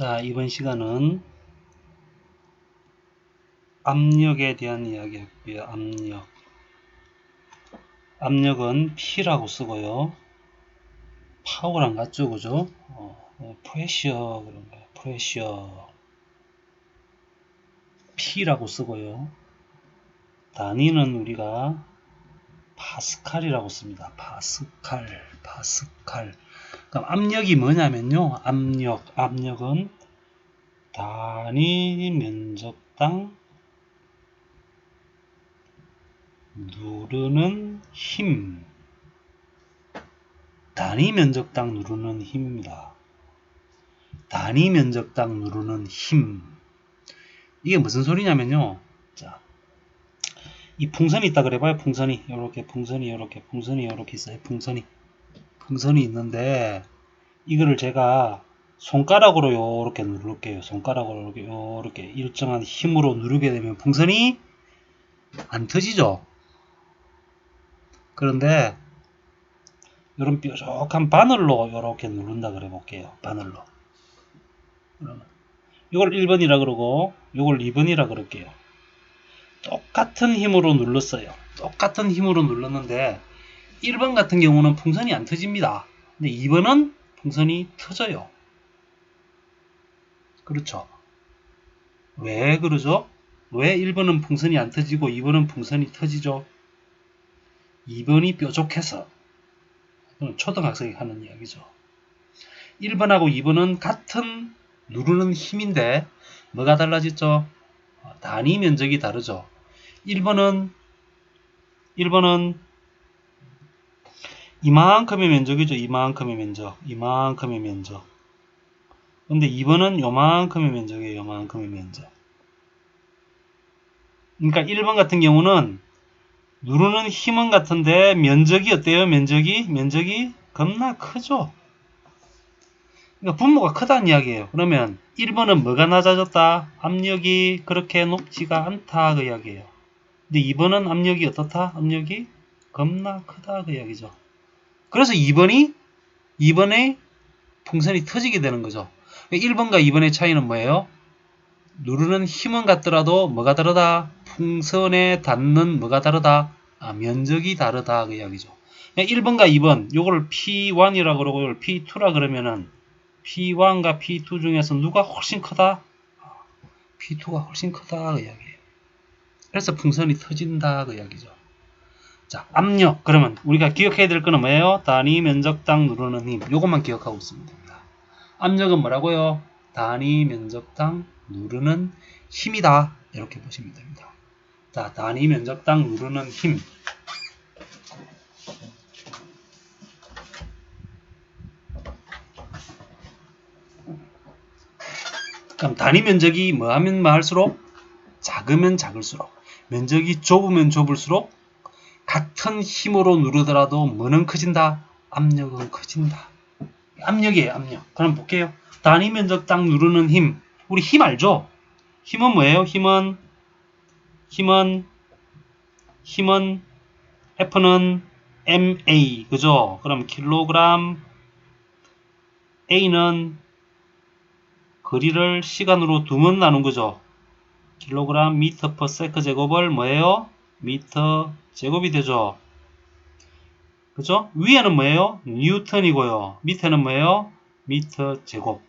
자, 이번 시간은 압력에 대한 이야기 할게요. 압력. 압력은 P라고 쓰고요. 파워랑 같죠, 그죠? 프레셔, 그런 거예요. 프레셔. P라고 쓰고요. 단위는 우리가 파스칼이라고 씁니다. 파스칼. 그럼 압력이 뭐냐면요. 압력은 단위 면적당 누르는 힘. 단위 면적당 누르는 힘입니다. 단위 면적당 누르는 힘. 이게 무슨 소리냐면요. 자, 이 풍선이 있다 그래봐요. 풍선이 요렇게 풍선이 요렇게 있어요. 풍선이 있는데 이거를 제가 손가락으로 요렇게 누를게요. 손가락으로 요렇게 일정한 힘으로 누르게 되면 풍선이 안 터지죠. 그런데 이런 뾰족한 바늘로 이렇게 누른다 그래 볼게요. 바늘로. 그러면 이걸 1번이라 그러고 이걸 2번이라 그럴게요. 똑같은 힘으로 눌렀어요. 똑같은 힘으로 눌렀는데 1번 같은 경우는 풍선이 안 터집니다. 근데 2번은 풍선이 터져요. 그렇죠. 왜 그러죠? 왜 1번은 풍선이 안 터지고 2번은 풍선이 터지죠? 2번이 뾰족해서. 초등학생이 하는 이야기죠. 1번하고 2번은 같은 누르는 힘인데 뭐가 달라졌죠? 단위 면적이 다르죠. 1번은 이만큼의 면적이죠. 이만큼의 면적. 근데 2번은 요만큼의 면적이에요. 요만큼의 면적. 그러니까 1번 같은 경우는 누르는 힘은 같은데 면적이 어때요? 면적이 겁나 크죠. 그러니까 분모가 크다는 이야기예요. 그러면 1번은 뭐가 낮아졌다? 압력이 그렇게 높지가 않다 그 이야기예요. 근데 2번은 압력이 어떻다? 압력이 겁나 크다 그 이야기죠. 그래서 2번에 풍선이 터지게 되는 거죠. 1번과 2번의 차이는 뭐예요? 누르는 힘은 같더라도 뭐가 다르다? 풍선에 닿는 뭐가 다르다? 면적이 다르다 그 이야기죠. 1번과 2번 요걸 P1이라고 그러고 요걸 P2라 그러면은 P1과 P2 중에서 누가 훨씬 크다? P2가 훨씬 크다 그 이야기예요. 그래서 풍선이 터진다 그 이야기죠. 자, 압력. 그러면 우리가 기억해야 될 거는 뭐예요? 단위 면적당 누르는 힘. 요것만 기억하고 있으면 됩니다. 압력은 뭐라고요? 단위 면적당 누르는 힘이다. 이렇게 보시면 됩니다. 자, 단위 면적당 누르는 힘. 그럼 단위 면적이 뭐 하면 뭐 할수록? 작으면 작을수록. 면적이 좁으면 좁을수록 같은 힘으로 누르더라도 뭐는 커진다? 압력은 커진다. 압력이에요, 압력. 그럼 볼게요. 단위 면적당 누르는 힘. 우리 힘 알죠? 힘은 뭐예요? 힘은 F는 MA, 그죠? 그럼 킬로그램, A는 거리를 시간으로 2번 나눈 거죠. 킬로그램 미터 퍼 세크 제곱을 뭐예요? 미터 제곱이 되죠. 그죠? 위에는 뭐예요? 뉴턴이고요. 밑에는 뭐예요? 미터 제곱.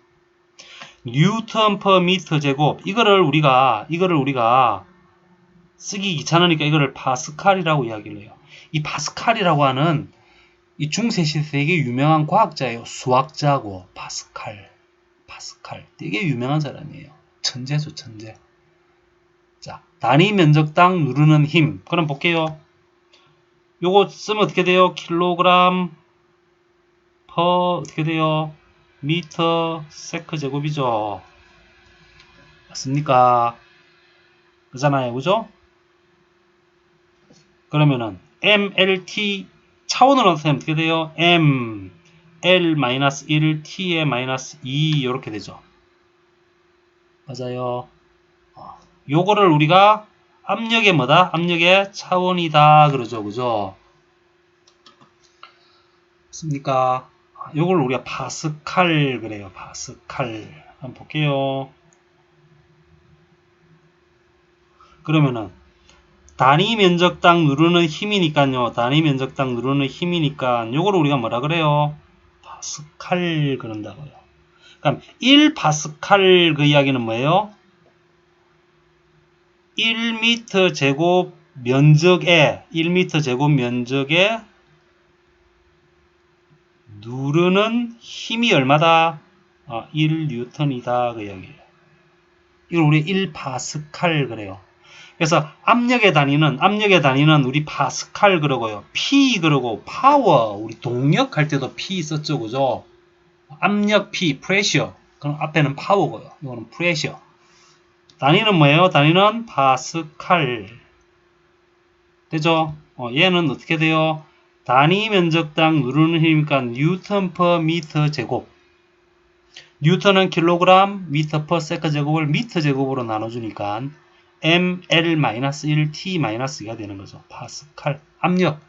뉴턴 퍼 미터 제곱. 이거를 우리가 쓰기 귀찮으니까 이거를 파스칼이라고 이야기를 해요. 이 파스칼이라고 하는 이 중세 시대 되게 유명한 과학자예요. 수학자고 파스칼. 되게 유명한 사람이에요. 천재죠, 천재. 자, 단위 면적당 누르는 힘. 그럼 볼게요. 요거 쓰면 어떻게 돼요? 킬로그램 퍼 어떻게 돼요? 미터 세크 제곱이죠. 맞습니까? 그잖아요. 그죠? 그러면은 MLT 차원으로 나타내면 어떻게 돼요? M L-1 T의 마이너스 2 이렇게 되죠. 맞아요. 요거를 우리가 압력의 뭐다? 압력의 차원이다 그러죠. 그죠? 맞습니까? 요걸 우리가 파스칼 그래요. 파스칼. 한번 볼게요. 그러면은 단위 면적당 누르는 힘이니까요. 단위 면적당 누르는 힘이니까 요거를 우리가 뭐라 그래요? 파스칼 그런다고요. 그럼 1파스칼 그 이야기는 뭐예요? 1m 제곱 면적에 1m 제곱 면적에 누르는 힘이 얼마다? 1뉴턴이다 그 이야기예요. 이걸 우리 1파스칼 그래요. 그래서 압력의 단위는 우리 파스칼 그러고요. P 그러고 파워 우리 동력 할 때도 P 썼죠, 그죠? 압력 P, 프레셔. 그럼 앞에는 파워고요. 이거는 프레셔. 단위는 뭐예요? 단위는 파스칼. 되죠? 얘는 어떻게 돼요? 단위 면적당 누르는 힘이니까 뉴턴 per 미터 제곱. 뉴턴은 킬로그램, 미터 per 세컨 제곱을 미터 제곱으로 나눠주니까 ml-1, t-2가 되는 거죠. 파스칼. 압력.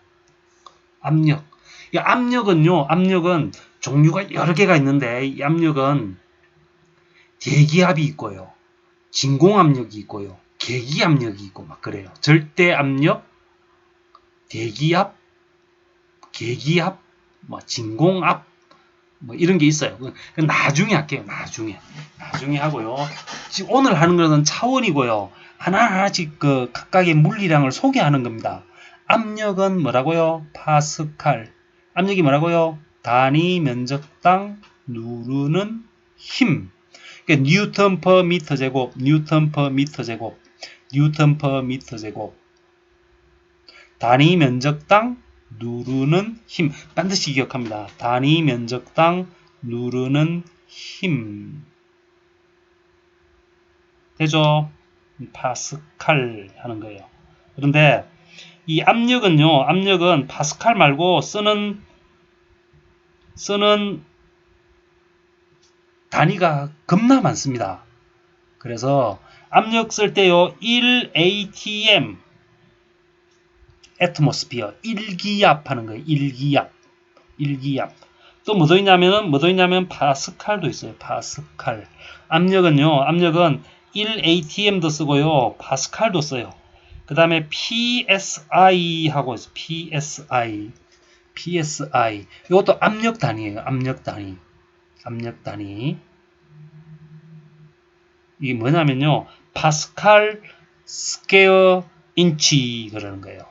이 압력은 종류가 여러 개가 있는데 이 압력은 대기압이 있고요. 진공압력이 있고요. 계기압력이 있고 막 그래요. 절대압력, 대기압, 계기압, 진공압 뭐 이런 게 있어요. 나중에 할게요. 나중에 하고요. 지금 오늘 하는 것은 차원이고요. 하나하나씩 그 각각의 물리량을 소개하는 겁니다. 압력은 뭐라고요? 파스칼. 압력이 뭐라고요? 단위 면적당 누르는 힘. 그러니까 뉴턴 per 미터 제곱, 뉴턴 per 미터 제곱, 뉴턴 per 미터 제곱. 단위 면적당 누르는 힘. 반드시 기억합니다. 단위 면적당 누르는 힘. 되죠? 파스칼 하는 거예요. 그런데 이 압력은 파스칼 말고 쓰는 단위가 겁나 많습니다. 그래서 압력 쓸 때요, 1atm, atmosphere, 일기압 하는 거예요. 일기압. 또 뭐도 있냐면 파스칼도 있어요. 파스칼. 압력은 1atm도 쓰고요. 파스칼도 써요. 그 다음에 psi 하고 있어요. psi. 이것도 압력 단위예요. 압력 단위. 이게 뭐냐면요. 파스칼 스퀘어 인치 그러는 거예요.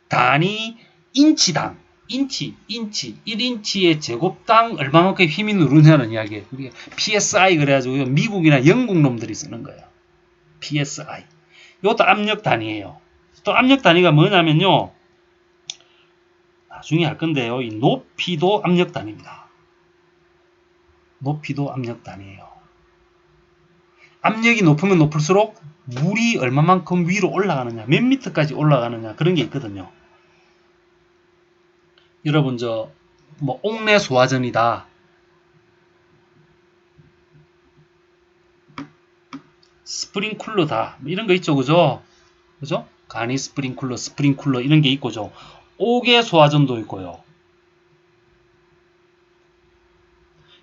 단위 인치당 1인치의 제곱당 얼마만큼 힘이 누르냐는 이야기예요. 우리가 PSI 그래가지고 미국이나 영국 놈들이 쓰는 거예요. PSI. 이것도 압력 단위예요. 또 압력 단위가 뭐냐면요. 나중에 할 건데요. 이 높이도 압력 단위입니다. 높이도 압력 단위예요. 압력이 높으면 높을수록 물이 얼마만큼 위로 올라가느냐, 몇 미터까지 올라가느냐 그런 게 있거든요. 여러분 옥내 소화전이다. 스프링쿨러다. 이런 거 있죠, 그죠? 간이 스프링쿨러 이런 게 있고죠. 옥외 소화전도 있고요.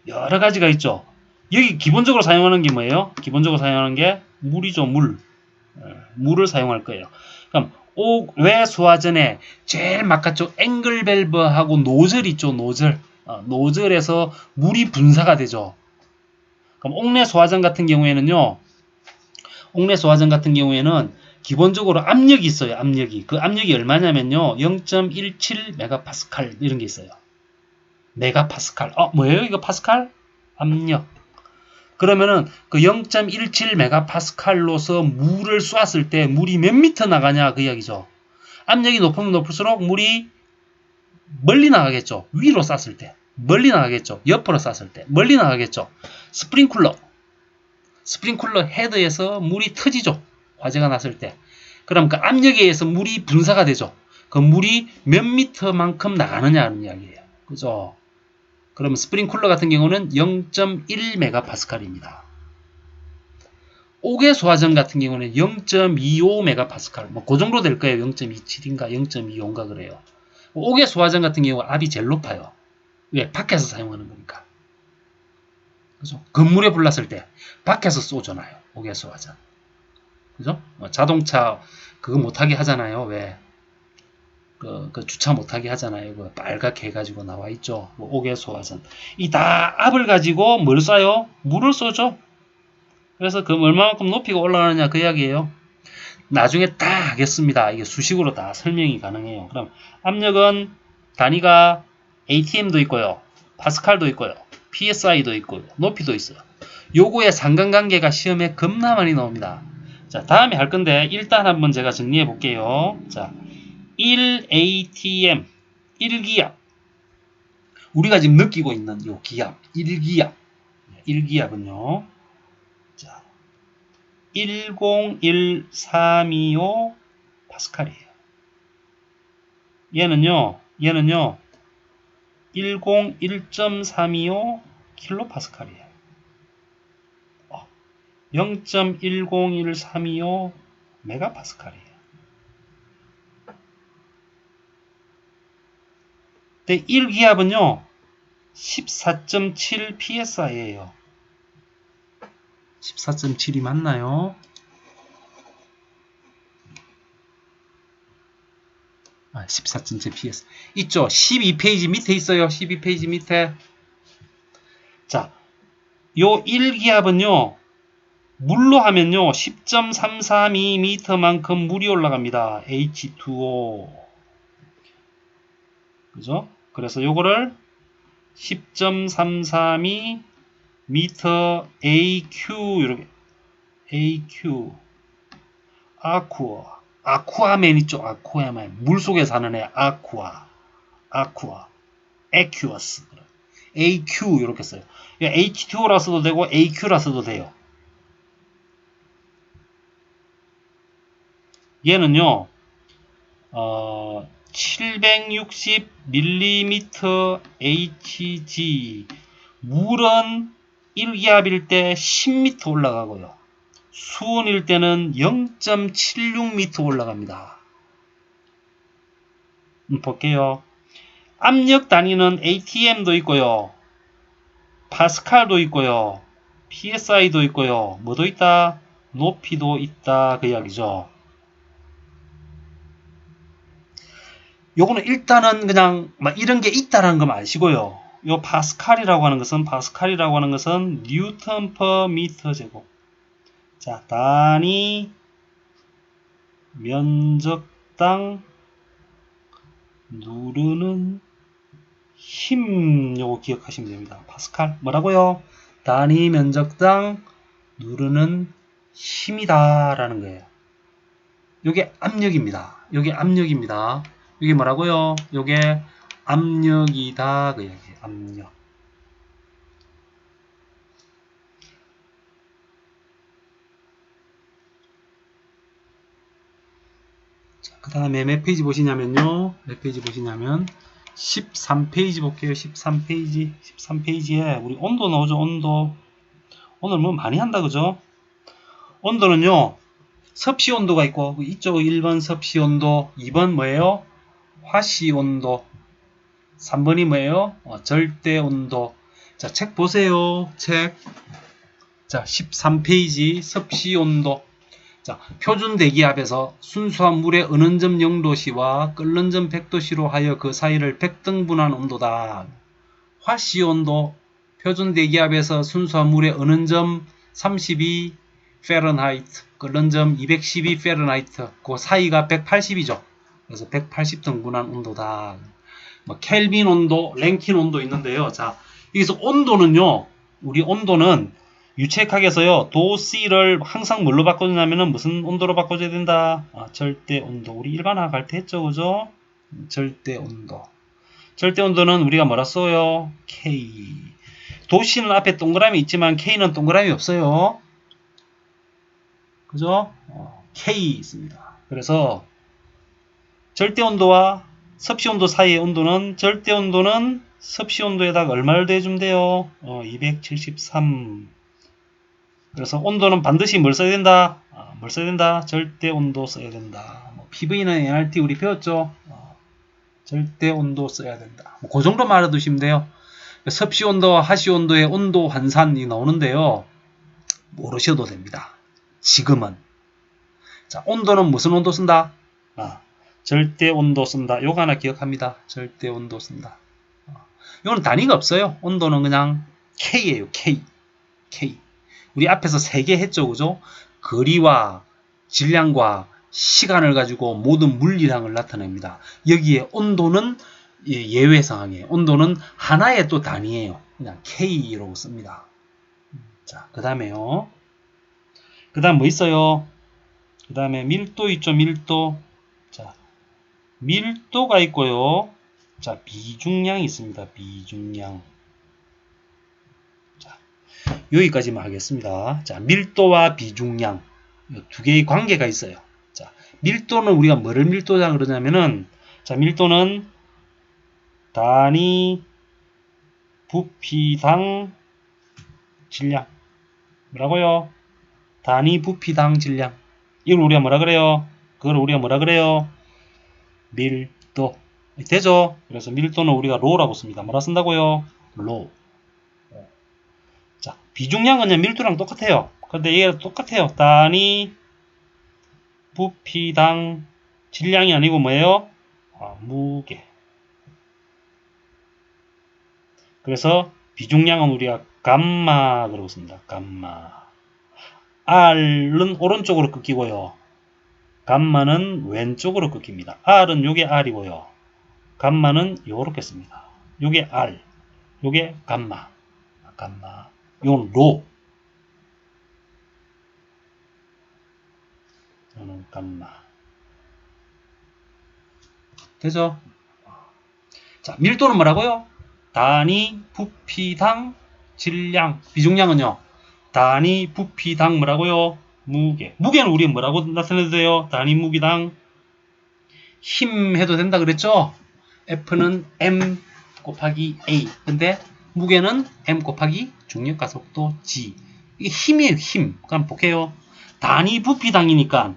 여러 가지가 있죠. 여기 기본적으로 사용하는 게 뭐예요? 기본적으로 사용하는 게 물이죠, 물. 물을 사용할 거예요. 그럼 옥외 소화전에 제일 바깥쪽 앵글 밸브하고 노즐 있죠, 노즐. 노즐에서 물이 분사가 되죠. 그럼 옥내 소화전 같은 경우에는 기본적으로 압력이 있어요. 그 압력이 얼마냐면요. 0.17 메가파스칼 이런 게 있어요. 메가파스칼. 뭐예요? 이거 파스칼? 압력. 그러면은 그 0.17 메가파스칼로서 물을 쐈을 때 물이 몇 미터 나가냐 그 이야기죠. 압력이 높으면 높을수록 물이 멀리 나가겠죠. 위로 쐈을 때. 멀리 나가겠죠. 옆으로 쐈을 때. 멀리 나가겠죠. 스프링쿨러 헤드에서 물이 터지죠. 화재가 났을 때. 그럼 그 압력에 의해서 물이 분사가 되죠. 그 물이 몇 미터만큼 나가느냐는 이야기예요. 그죠? 그러면 스프링쿨러 같은 경우는 0.1 메가파스칼입니다. 옥외 소화전 같은 경우는 0.25 메가파스칼. 그 정도 될 거예요. 0.27인가 0.25인가 그래요. 옥외 소화전 같은 경우 압이 제일 높아요. 왜? 밖에서 사용하는 거니까. 그죠? 건물에 불났을 때 밖에서 쏘잖아요. 옥외소화전. 그죠? 자동차 그거 못하게 하잖아요. 왜? 그 주차 못하게 하잖아요. 그 빨갛게 해가지고 나와 있죠. 옥외소화전. 이 다 압을 가지고 뭘 쏴요? 물을 쏘죠. 그래서 그 얼마만큼 높이가 올라가느냐 그 이야기예요. 나중에 다 하겠습니다. 이게 수식으로 다 설명이 가능해요. 그럼 압력은 단위가 ATM도 있고요. 파스칼도 있고요. PSI도 있고 높이도 있어요. 요거의 상관관계가 시험에 겁나 많이 나옵니다. 자, 다음에 할 건데 일단 한번 제가 정리해 볼게요. 자, 1ATM 1기압 우리가 지금 느끼고 있는 요 기압 1기압은요. 자, 101325 파스칼이에요. 얘는요 101.325 킬로파스칼이에요. 0.101325 메가파스칼이에요. 근데 1기압은요 14.7 psi예요. 14.7이 맞나요? 14.7 ps 있죠. 12페이지 밑에 있어요. 12페이지 밑에. 자, 요 1기압은요 물로 하면요 10.332m만큼 물이 올라갑니다. H2O. 그죠? 그래서 요거를 10.332 미터 AQ 이렇게 AQ 아쿠아맨 있죠. 아쿠아맨 물속에 사는 애 아쿠아 에큐어스 AQ 이렇게 써요. H2O라 써도 되고 AQ라 써도 돼요. 얘는요 760mm Hg 물은 1기압일 때 10m 올라가고요. 수온일 때는 0.76m 올라갑니다. 볼게요. 압력 단위는 ATM도 있고요. 파스칼도 있고요. PSI도 있고요. 뭐도 있다? 높이도 있다. 그 이야기죠. 요거는 일단은 그냥 막 이런 게 있다라는 거 아시고요. 요 파스칼이라고 하는 것은 뉴턴 퍼 미터 제곱. 자, 단위 면적당 누르는 힘 요거 기억하시면 됩니다. 파스칼 뭐라고요? 단위 면적당 누르는 힘이다 라는 거예요. 요게 압력입니다. 요게 압력입니다. 요게 뭐라고요? 요게 압력이다 그 얘기예요. 압력. 그 다음에 몇 페이지 보시냐면요. 몇 페이지 보시냐면 13페이지 볼게요. 13페이지. 13페이지에 우리 온도 나오죠. 온도. 오늘 뭐 많이 한다 그죠? 온도는요. 섭씨 온도가 있고 이쪽 1번 섭씨 온도, 2번 뭐예요? 화씨 온도, 3번이 뭐예요? 절대 온도. 자, 책 보세요. 책. 자, 13페이지 섭씨 온도. 자, 표준 대기압에서 순수한 물의 은원점 0도씨와 끓는 점 100도씨로 하여 그 사이를 100등분한 온도다. 화씨 온도, 표준 대기압에서 순수한 물의 은원점 32 페른하이트, 끓는 점 212 페른하이트, 그 사이가 180이죠. 그래서 180등분한 온도다. 뭐 켈빈 온도, 랭킨 온도 있는데요. 자, 여기서 온도는요. 우리 온도는 유체학에서요. 도C를 항상 뭘로 바꿔주냐면은 무슨 온도로 바꿔줘야 된다? 절대 온도. 우리 일반화학 할 때 했죠. 그죠? 절대 온도. 절대 온도는 우리가 뭐라 써요? K. 도C는 앞에 동그라미 있지만 K는 동그라미 없어요. 그죠? K 있습니다. 그래서 절대 온도와 섭씨 온도 사이의 온도는 절대 온도는 섭씨 온도에다가 얼마를 더해주면 돼요? 273. 그래서 온도는 반드시 뭘 써야 된다? 뭘 써야 된다? 절대 온도 써야 된다. PV는 NRT 우리 배웠죠? 절대 온도 써야 된다. 그 정도만 알아두시면 돼요. 섭씨 온도와 하씨 온도의 온도 환산이 나오는데요. 모르셔도 됩니다. 지금은. 자, 온도는 무슨 온도 쓴다? 절대 온도 쓴다. 요거 하나 기억합니다. 절대 온도 쓴다. 이거는 단위가 없어요. 온도는 그냥 K예요. K. K. 우리 앞에서 3개 했죠. 그죠? 거리와 질량과 시간을 가지고 모든 물리량을 나타냅니다. 여기에 온도는 예외 상황이에요. 온도는 하나의 또 단위예요. 그냥 K라고 씁니다. 자, 그 다음에요. 그 다음 뭐 있어요? 그 다음에 밀도 있죠. 밀도. 자, 밀도가 있고요. 자, 비중량이 있습니다. 비중량. 자, 여기까지만 하겠습니다. 자, 밀도와 비중량. 이 두 개의 관계가 있어요. 자, 밀도는 우리가 뭐를 밀도라 그러냐면은, 자, 밀도는 단위 부피당 질량. 뭐라고요? 단위 부피당 질량. 이걸 우리가 뭐라 그래요? 그걸 우리가 뭐라 그래요? 밀도. 되죠? 그래서 밀도는 우리가 로라고 씁니다. 뭐라 쓴다고요? 로. 자, 비중량은 밀도랑 똑같아요. 근데 얘가 똑같아요. 단위 부피당 질량이 아니고 뭐예요? 무게. 그래서 비중량은 우리가 감마 그러고 씁니다. 감마. R은 오른쪽으로 꺾이고요. 감마는 왼쪽으로 꺾입니다. R은 요게 R이고요. 감마는 요렇게 씁니다. 요게 R. 요게 감마. 감마. 요건 로. 요는 감마. 되죠? 자, 밀도는 뭐라고요? 단위 부피당 질량. 비중량은요? 단위 부피당 뭐라고요? 무게. 무게는 우리 뭐라고 나타내도 돼요? 단위 무게당 힘 해도 된다 그랬죠? F는 M 곱하기 A. 근데 무게는 M 곱하기 중력과 속도 G. 이게 힘이에요, 힘. 그럼 볼게요. 단위 부피당이니까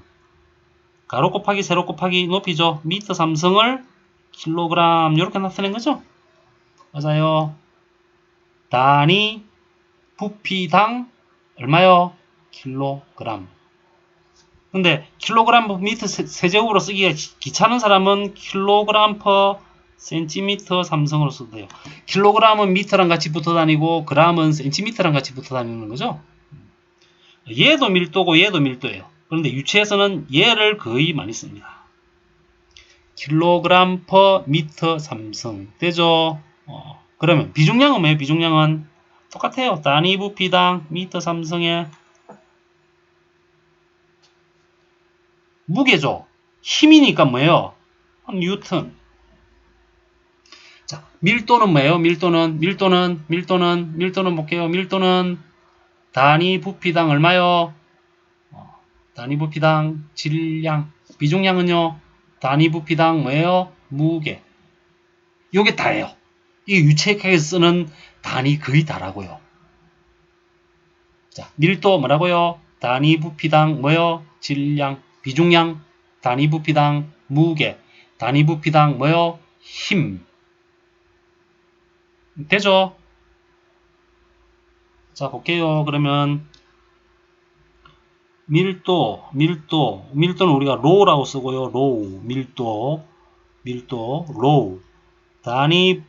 가로 곱하기 세로 곱하기 높이죠. 미터 삼성을 킬로그램 이렇게 나타낸 거죠. 맞아요. 단위 부피당 얼마요? 킬로그램. 근데 킬로그램 미터 세제곱으로 쓰기가 귀찮은 사람은 킬로그램 퍼 센티미터 삼성으로 써도 돼요. 킬로그램은 미터랑 같이 붙어 다니고 그램은 센티미터랑 같이 붙어 다니는 거죠. 얘도 밀도고 얘도 밀도예요. 그런데 유체에서는 얘를 거의 많이 씁니다. 킬로그램 퍼 미터 삼성 되죠? 그러면 비중량은 뭐예요? 비중량은 똑같아요. 단위 부피당 미터 삼성의 무게죠. 힘이니까 뭐예요? 뉴턴. 자, 밀도는 뭐예요? 밀도는 볼게요. 밀도는 단위 부피당 얼마요? 단위 부피당 질량. 비중량은요? 단위 부피당 뭐예요? 무게. 요게 다예요. 이 유체학에서 쓰는 단위 거의 다라고요. 자, 밀도 뭐라고요? 단위 부피당 뭐요? 질량. 비중량. 단위 부피당 무게. 단위 부피당 뭐요? 힘. 되죠? 자, 볼게요. 그러면 밀도는 우리가 로우라고 쓰고요. 로우, 밀도, 로우. 단위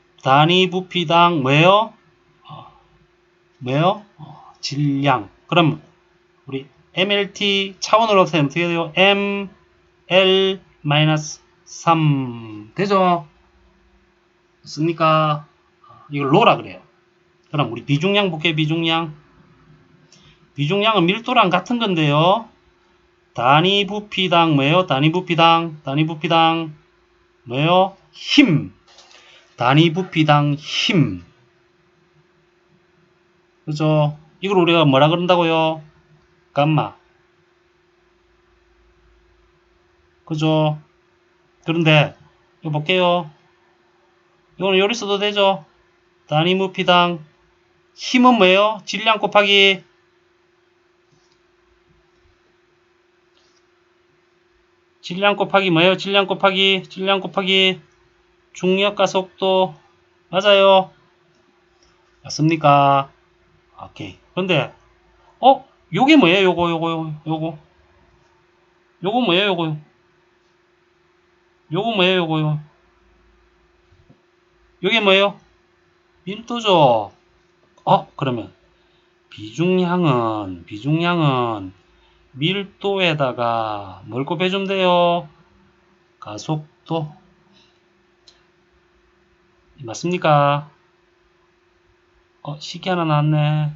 부피당 뭐예요? 질량. 그럼 우리 MLT 차원으로 하면 어떻게 돼요? ML-3 되죠? 씁니까? 이걸 로라 그래요. 그럼 우리 비중량 볼게요. 비중량은 밀도랑 같은 건데요. 단위 부피당 뭐예요? 단위 부피당 뭐예요? 힘. 단위 부피당 힘. 그죠? 이걸 우리가 뭐라 그런다고요? 감마. 그죠? 그런데 이거 볼게요. 이거는 요리 써도 되죠? 단위 부피당 힘은 뭐예요? 질량 곱하기 뭐예요? 질량 곱하기 중력과 속도. 맞아요. 맞습니까? 오케이. 근데 요게 뭐예요? 요거 뭐예요? 요거 뭐예요? 요게 뭐예요? 밀도죠. 그러면 비중량은 밀도에다가 뭘 곱해주면 돼요? 가속도. 맞습니까? 식이 하나 나왔네.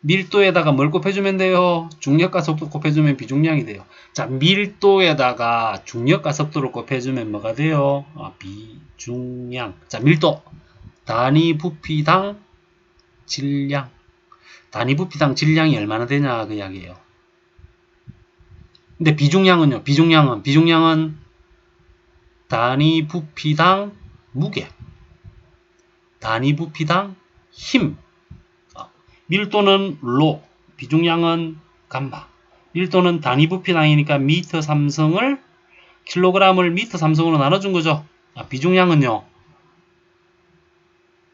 밀도에다가 뭘 곱해주면 돼요? 중력과 속도 곱해주면 비중량이 돼요. 자, 밀도에다가 중력과 속도를 곱해주면 뭐가 돼요? 비중량. 자, 밀도. 단위 부피당 질량. 단위 부피당 질량이 얼마나 되냐 그 이야기예요. 근데 비중량은요? 비중량은 단위 부피당 무게. 단위 부피당 힘. 밀도는 로, 비중량은 감마. 밀도는 단위 부피당이니까 미터 삼성을 킬로그램을 미터 삼성으로 나눠준 거죠. 비중량은요.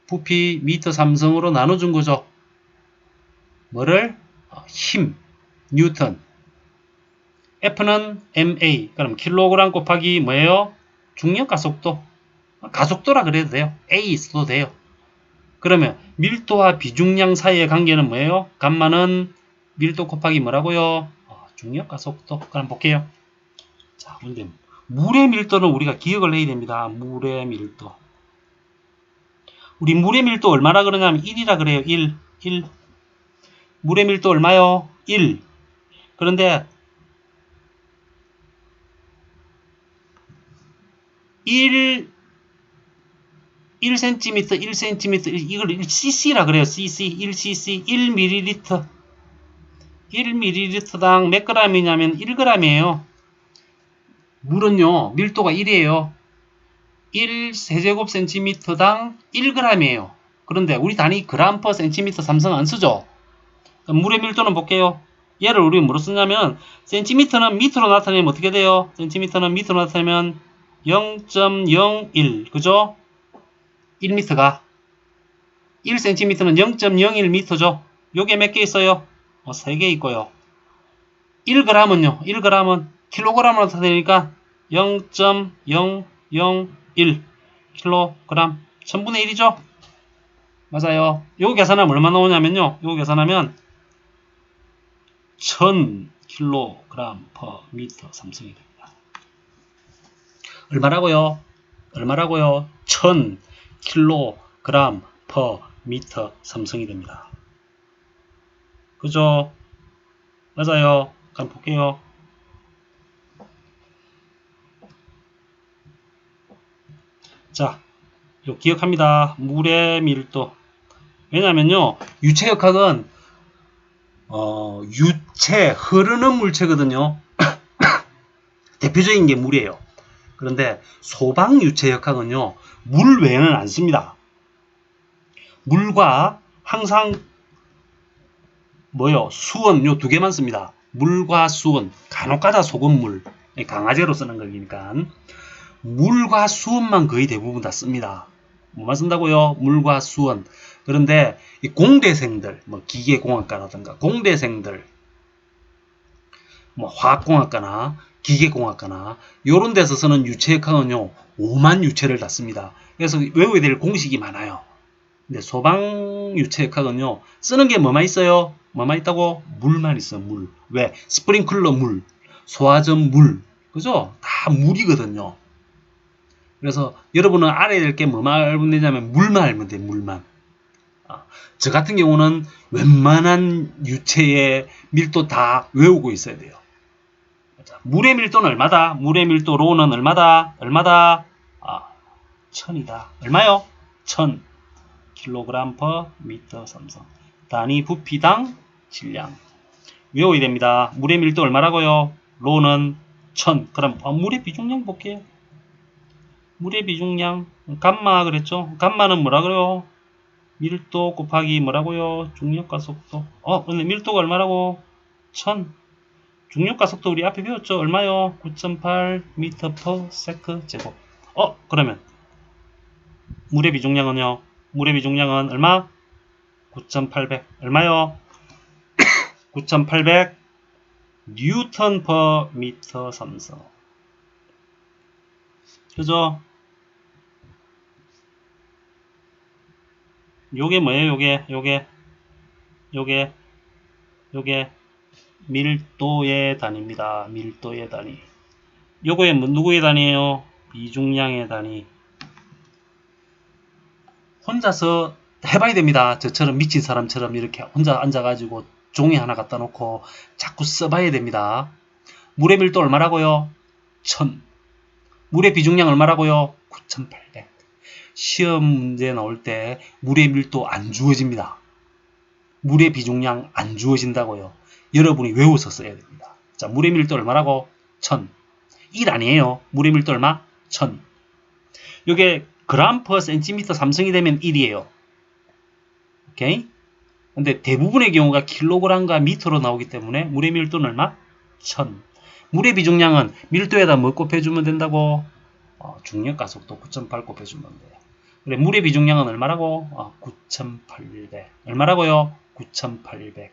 부피 미터 삼성으로 나눠준 거죠. 뭐를? 힘, 뉴턴. F는 MA. 그럼 킬로그램 곱하기 뭐예요? 중력 가속도. 가속도라 그래도 돼요. A 있어도 돼요. 그러면 밀도와 비중량 사이의 관계는 뭐예요? 감마는 밀도 곱하기 뭐라고요? 중력 가속도. 그럼 볼게요. 자, 근데 물의 밀도는 우리가 기억을 해야 됩니다. 물의 밀도. 우리 물의 밀도 얼마나 그러냐면 1이라 그래요. 1. 물의 밀도 얼마요? 1. 그런데 1cm, 이걸 cc라 그래요. cc, 1cc, 1ml. 1ml당 몇 g이냐면 1g이에요. 물은요, 밀도가 1이에요. 1세제곱cm당 1g이에요. 그런데 우리 단위 g per cm 삼성 안 쓰죠? 물의 밀도는 볼게요. 얘를 우리 뭐로 쓰냐면, cm는 미터로 나타내면 어떻게 돼요? cm는 미터로 나타내면 0.01, 그죠? 1m가. 1cm는 0.01m죠. 요게 몇 개 있어요? 3개 있고요. 1g은요, 1g은 킬로그램으로 나타내니까 0.001 킬로그램. 1000분의 1이죠? 맞아요. 요거 계산하면 얼마 나오냐면요. 요거 계산하면 1000kg per 미터 삼성이 됩니다. 얼마라고요? 1000kg per 미터 삼성이 됩니다. 그죠? 맞아요. 한번 볼게요. 자, 요 기억합니다. 물의 밀도. 왜냐면요, 유체역학은 유체, 흐르는 물체거든요. 대표적인 게 물이에요. 그런데 소방 유체역학은요, 물 외에는 안 씁니다. 물과 항상 수원 요 두 개만 씁니다. 물과 수원, 간혹가다 소금물, 강화제로 쓰는 거니까 물과 수원만 거의 대부분 다 씁니다. 뭐만 쓴다고요? 물과 수원. 그런데 이 공대생들, 기계공학과라든가 공대생들, 화학공학과나 기계공학과나 요런 데서 쓰는 유체역학은요 5만 유체를 다 씁니다. 그래서 외워야 될 공식이 많아요. 근데 소방 유체역학은요 쓰는 게 뭐만 있어요? 뭐만 있다고? 물만 있어. 물. 왜? 스프링클러 물, 소화전 물, 그죠? 다 물이거든요. 그래서 여러분은 알아야 될 게 뭐만 알면 되냐면 물만 알면 돼. 물만. 저 같은 경우는 웬만한 유체의 밀도 다 외우고 있어야 돼요. 물의 밀도는 얼마다? 물의 밀도 로는 얼마다? 1000이다. 얼마요? 1000 kg per 미터 삼성. 단위 부피당 질량. 외워야 됩니다. 물의 밀도 얼마라고요? 로는 1000. 그럼 물의 비중량 볼게요. 물의 비중량 감마 그랬죠? 감마는 뭐라 그래요? 밀도 곱하기 뭐라고요? 중력과 속도. 근데 밀도가 얼마라고? 1000. 중력과 속도 우리 앞에 배웠죠? 얼마요? 9.8 m per sec 제곱. 그러면 물의 비중량은요? 물의 비중량은 얼마? 9,800. 얼마요? 9,800 뉴턴 퍼 미터 삼성. 그죠? 요게 뭐예요? 요게 밀도의 단위입니다. 밀도의 단위. 요거에 뭐 누구의 단위예요? 비중량의 단위. 혼자서 해봐야 됩니다. 저처럼 미친 사람처럼 이렇게 혼자 앉아가지고 종이 하나 갖다 놓고 자꾸 써봐야 됩니다. 물의 밀도 얼마라고요? 1000. 물의 비중량 얼마라고요? 9800. 시험 문제 나올 때 물의 밀도 안 주어집니다. 물의 비중량 안 주어진다고요. 여러분이 외워서 써야 됩니다. 자, 물의 밀도 얼마라고? 1000. 1 아니에요. 물의 밀도 얼마? 1000. 이게 그램 퍼 센티미터 삼성이 되면 1이에요. 오케이? 근데 대부분의 경우가 킬로그램과 미터로 나오기 때문에 물의 밀도는 얼마? 1000. 물의 비중량은 밀도에다 뭐 곱해주면 된다고? 중력 가속도 9.8 곱해주면 돼요. 그래, 물의 비중량은 얼마라고? 9,800. 얼마라고요? 9,800.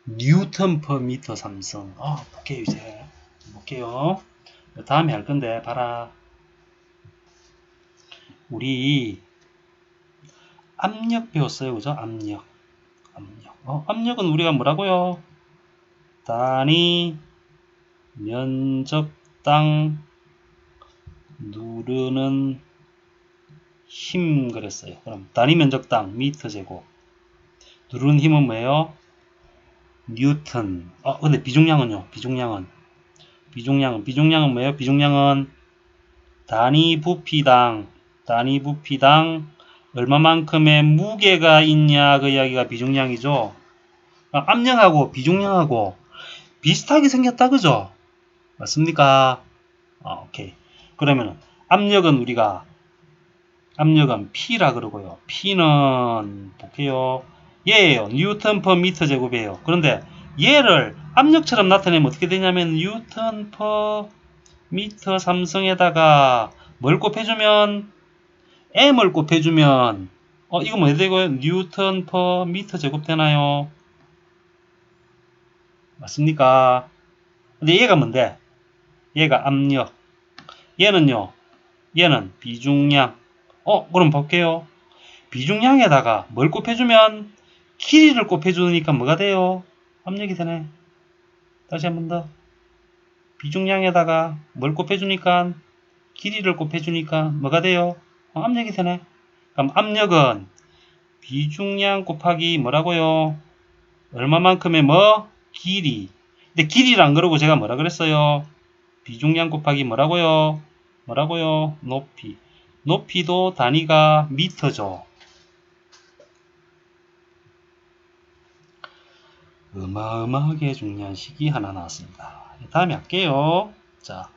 뉴턴 퍼 미터 삼성. 볼게요, 이제. 볼게요. 다음에 할 건데, 봐라. 우리 압력 배웠어요, 그죠? 압력. 압력은 우리가 뭐라고요? 단위 면적당 누르는 힘 그랬어요. 그럼 단위 면적당 미터 제곱. 누르는 힘은 뭐예요? 뉴턴. 근데 비중량은요? 비중량은 뭐예요? 비중량은 단위 부피당 얼마만큼의 무게가 있냐 그 이야기가 비중량이죠. 압력하고 비중량하고 비슷하게 생겼다 그죠? 맞습니까? 오케이. 그러면 압력은 P라 그러고요. P는 볼게요. 얘예요. 뉴턴 퍼 미터 제곱이에요. 그런데 얘를 압력처럼 나타내면 어떻게 되냐면 뉴턴 퍼 미터 삼성에다가 뭘 곱해주면 M을 곱해주면 이거 뭐 되고요? 뉴턴 퍼 미터 제곱 되나요? 맞습니까? 근데 얘가 뭔데? 얘가 압력. 얘는 비중량. 그럼 볼게요. 비중량에다가 뭘 곱해주면 길이를 곱해주니까 뭐가 돼요? 압력이 되네. 다시 한 번 더. 비중량에다가 뭘 곱해주니까 길이를 곱해주니까 뭐가 돼요? 압력이 되네. 그럼 압력은 비중량 곱하기 뭐라고요? 얼마만큼의 길이. 근데 길이란 그러고 제가 뭐라 그랬어요? 비중량 곱하기 뭐라고요? 높이. 높이도 단위가 미터죠. 어마어마하게 중요한 식이 하나 나왔습니다. 다음에 할게요. 자,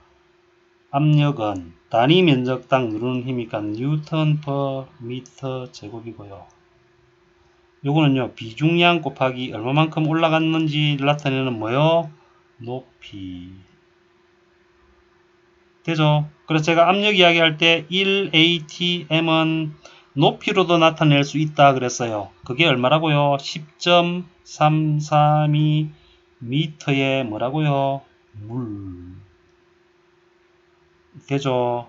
압력은 단위 면적당 누르는 힘이니까 뉴턴 퍼 미터 제곱이고요. 요거는요, 비중량 곱하기 얼마만큼 올라갔는지를 나타내는 뭐요? 높이. 되죠? 그래서 제가 압력 이야기할 때 1atm은 높이로도 나타낼 수 있다 그랬어요. 그게 얼마라고요? 10.332 미터의 뭐라고요? 물. 되죠?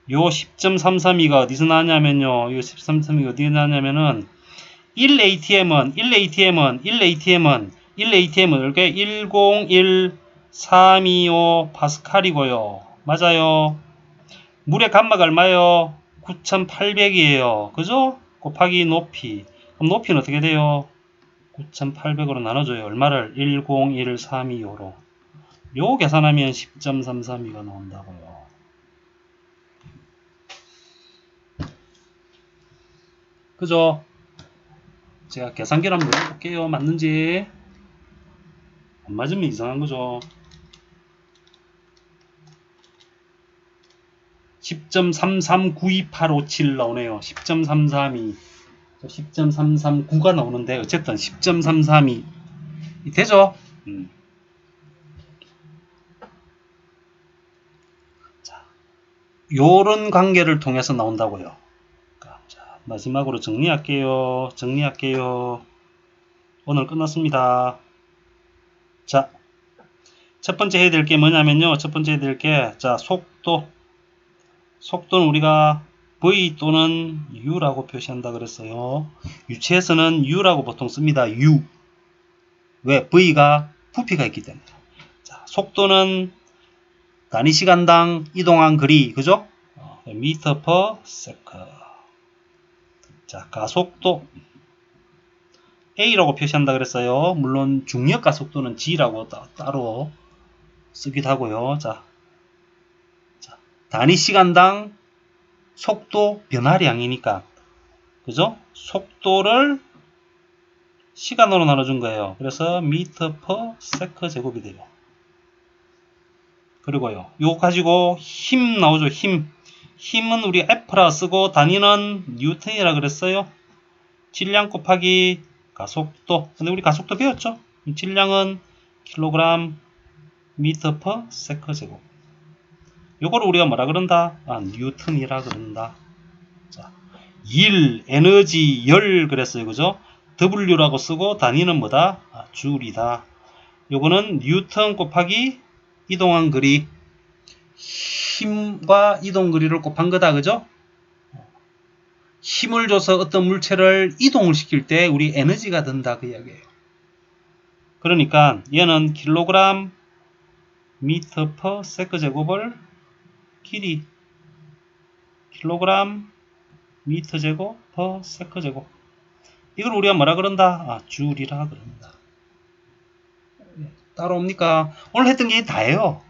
요 10.332가 어디서 나왔냐면요. 요 10.332가 어디서 나왔냐면은 1atm은 이렇게 101325 파스칼이고요. 맞아요. 물의 감마가 얼마예요? 9,800이에요. 그죠? 곱하기 높이. 그럼 높이는 어떻게 돼요? 9,800으로 나눠줘요. 얼마를? 101325로. 요 계산하면 10.332가 나온다고요. 그죠? 제가 계산기를 한번 해볼게요. 맞는지. 안 맞으면 이상한 거죠. 10.3392857 나오네요. 10.332. 10.339가 나오는데 어쨌든 10.332 되죠? 자, 요런 관계를 통해서 나온다고요. 자, 마지막으로 정리할게요. 오늘 끝났습니다. 자, 첫 번째 해야 될 게 뭐냐면요. 첫 번째 해야 될 게, 자, 속도는 우리가 V 또는 U라고 표시한다 그랬어요. 유체에서는 U라고 보통 씁니다. U. 왜? V가 부피가 있기 때문에. 자, 속도는 단위 시간당 이동한 거리, 그죠? 미터 퍼 세컨. 자, 가속도 A라고 표시한다 그랬어요. 물론 중력 가속도는 G라고 따로 쓰기도 하고요. 자, 단위 시간당 속도 변화량이니까, 그죠? 속도를 시간으로 나눠준 거예요. 그래서 미터 퍼 세컨 제곱이 돼요. 그리고요, 이거 가지고 힘 나오죠. 힘은 우리 F라 쓰고 단위는 뉴턴이라 그랬어요. 질량 곱하기 가속도. 근데 우리 가속도 배웠죠? 질량은 킬로그램 미터 퍼 세컨 제곱. 요거를 우리가 뭐라 그런다? 뉴턴이라 그런다. 자, 에너지, 열 그랬어요. 그죠? W라고 쓰고 단위는 뭐다? 줄이다. 요거는 뉴턴 곱하기 이동한 거리. 힘과 이동 거리를 곱한 거다. 그죠? 힘을 줘서 어떤 물체를 이동을 시킬 때 우리 에너지가 든다. 그 이야기예요. 그러니까 얘는 킬로그램 미터 퍼 세컨 제곱을 길이 킬로그램 미터 제곱 퍼 세컨 제곱. 이걸 우리가 뭐라 그런다? 줄이라 그런다. 따라옵니까? 오늘 했던 게 다예요.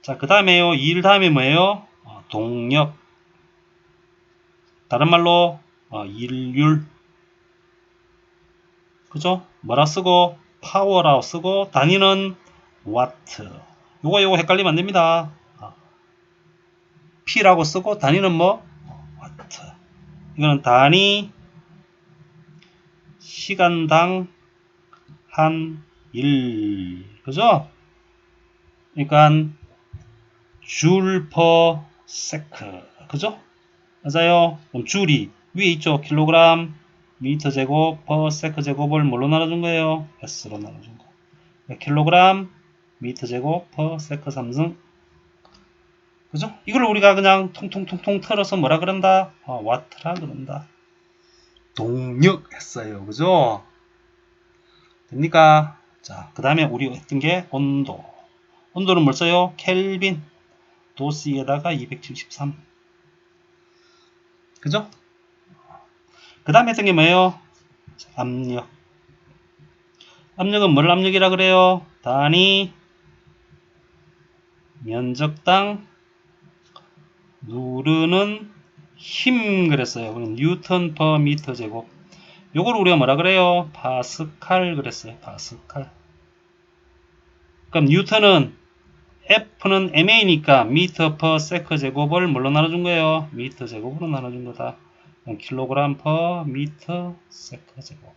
자, 그 다음에요. 일 다음에 뭐예요? 동력. 다른 말로 일률. 그죠? 뭐라 쓰고 파워라고 쓰고 단위는 와트. 요거 헷갈리면 안 됩니다. P라고 쓰고 단위는 뭐? 와트. 이거는 단위 시간당 한 일. 그죠? 그러니까 줄 퍼 세컨. 그죠? 맞아요. 그럼 줄이 위에 있죠. 킬로그램 미터 제곱 퍼 세컨 제곱을 뭘로 나눠준 거예요? S로 나눠준 거. 킬로그램 미터 제곱 퍼 세컨 3승. 그죠? 이걸 우리가 그냥 통통통통 털어서 뭐라 그런다? 와트라 그런다. 동력 했어요. 그죠? 됩니까? 자, 그 다음에 우리 했던 게 온도. 온도는 뭘 써요? 켈빈. 도씨에다가 273. 그죠? 그 다음에 했던 게 뭐예요? 압력. 압력은 뭘 압력이라 그래요? 단위 면적당 누르는 힘 그랬어요. 그럼 뉴턴 퍼 미터 제곱. 요걸 우리가 뭐라 그래요? 파스칼 그랬어요. 파스칼. 그럼 뉴턴은 F는 MA니까 미터 퍼 세컨 제곱을 뭘로 나눠준 거예요? 미터 제곱으로 나눠준 거다. 킬로그램 퍼 미터 세컨 제곱.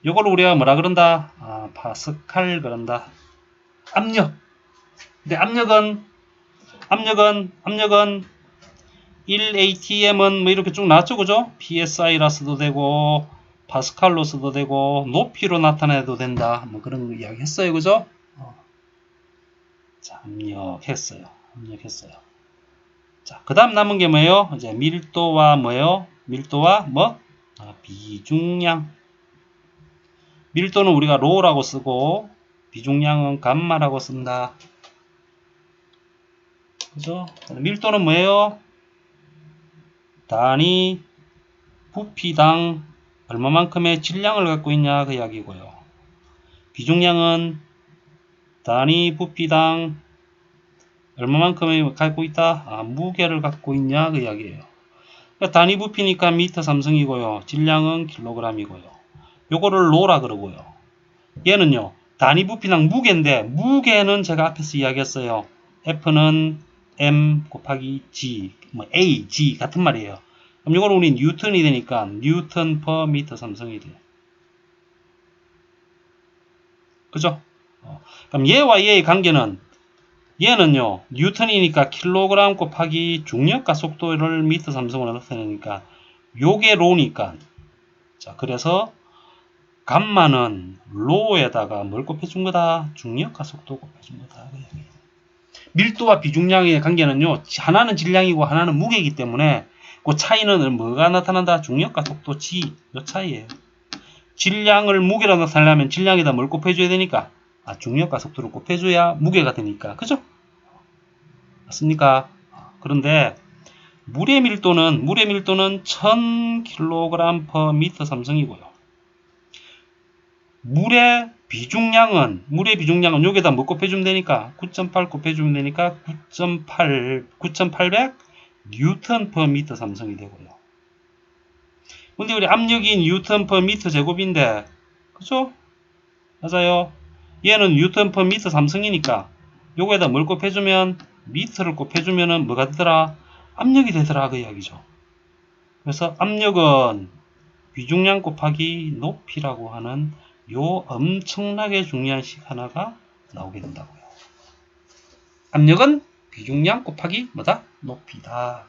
요걸 우리가 뭐라 그런다? 파스칼 그런다. 압력. 근데 압력은 1atm은 뭐 이렇게 쭉 나왔죠. 그죠? psi라 써도 되고 파스칼로 써도 되고 높이로 나타내도 된다. 뭐 그런 이야기 했어요. 그죠? 자, 압력했어요. 자, 그 다음 남은 게 뭐예요? 이제 밀도와 뭐예요? 밀도와 뭐? 비중량. 밀도는 우리가 로라고 쓰고 비중량은 감마라고 쓴다. 그죠? 밀도는 뭐예요? 단위 부피당 얼마만큼의 질량을 갖고 있냐 그 이야기고요. 비중량은 단위 부피당 얼마만큼의 갖고 있다? 무게를 갖고 있냐 그 이야기예요. 그러니까 단위 부피니까 미터 3승이고요. 질량은 킬로그램이고요. 요거를 로라 그러고요. 얘는요. 단위 부피당 무게인데 무게는 제가 앞에서 이야기했어요. F는 M 곱하기 G, 뭐 A, G 같은 말이에요. 그럼 이걸 우리 뉴턴이 되니까 뉴턴 퍼 미터 3승이 돼요. 그죠? 그럼 얘와 얘의 관계는 얘는요, 뉴턴이니까 킬로그램 곱하기 중력과 속도를 미터 삼성으로 나타내니까 요게 로니까. 자, 그래서 감마는 로에다가 뭘 곱해준 거다? 중력과 속도 곱해준 거다. 밀도와 비중량의 관계는요, 하나는 질량이고 하나는 무게이기 때문에 그 차이는 뭐가 나타난다? 중력과 속도 G, 요 차이예요. 질량을 무게로 나타내려면 질량에다 뭘 곱해줘야 되니까? 중력과 속도를 곱해줘야 무게가 되니까. 그죠? 맞습니까? 그런데 물의 밀도는 1000kg per 미터 삼성이고요. 물의 비중량은 여기다 뭐 곱해주면 되니까 9.8 곱해주면 되니까 9,800 뉴턴 per 미터 삼성이 되고요. 근데 우리 압력이 뉴턴 per 미터 제곱인데, 그죠? 맞아요. 얘는 뉴턴 per 미터 삼성이니까 요거에다 뭘 곱해주면 미터를 곱해주면은 뭐가 되더라? 압력이 되더라, 그 이야기죠. 그래서 압력은 비중량 곱하기 높이라고 하는 요 엄청나게 중요한 식 하나가 나오게 된다고요. 압력은 비중량 곱하기 뭐다? 높이다.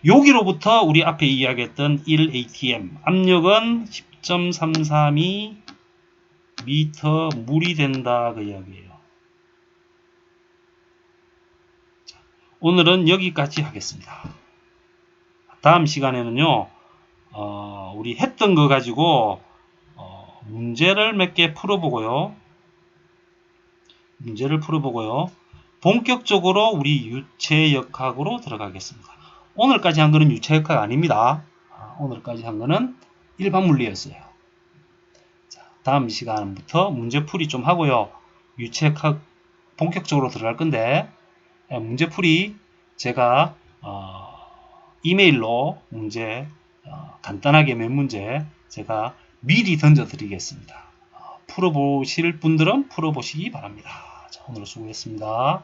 여기로부터 우리 앞에 이야기했던 1atm 압력은 10.332 미터 물이 된다, 그 이야기예요. 자, 오늘은 여기까지 하겠습니다. 다음 시간에는요, 우리 했던 거 가지고 문제를 몇 개 풀어보고요. 본격적으로 우리 유체역학으로 들어가겠습니다. 오늘까지 한 거는 유체역학 아닙니다. 오늘까지 한 거는 일반 물리였어요. 자, 다음 시간부터 문제풀이 좀 하고요. 유체역학 본격적으로 들어갈 건데, 문제풀이 제가 이메일로 문제 간단하게 몇 문제 제가 미리 던져 드리겠습니다. 풀어보실 분들은 풀어보시기 바랍니다. 자, 오늘 수고했습니다.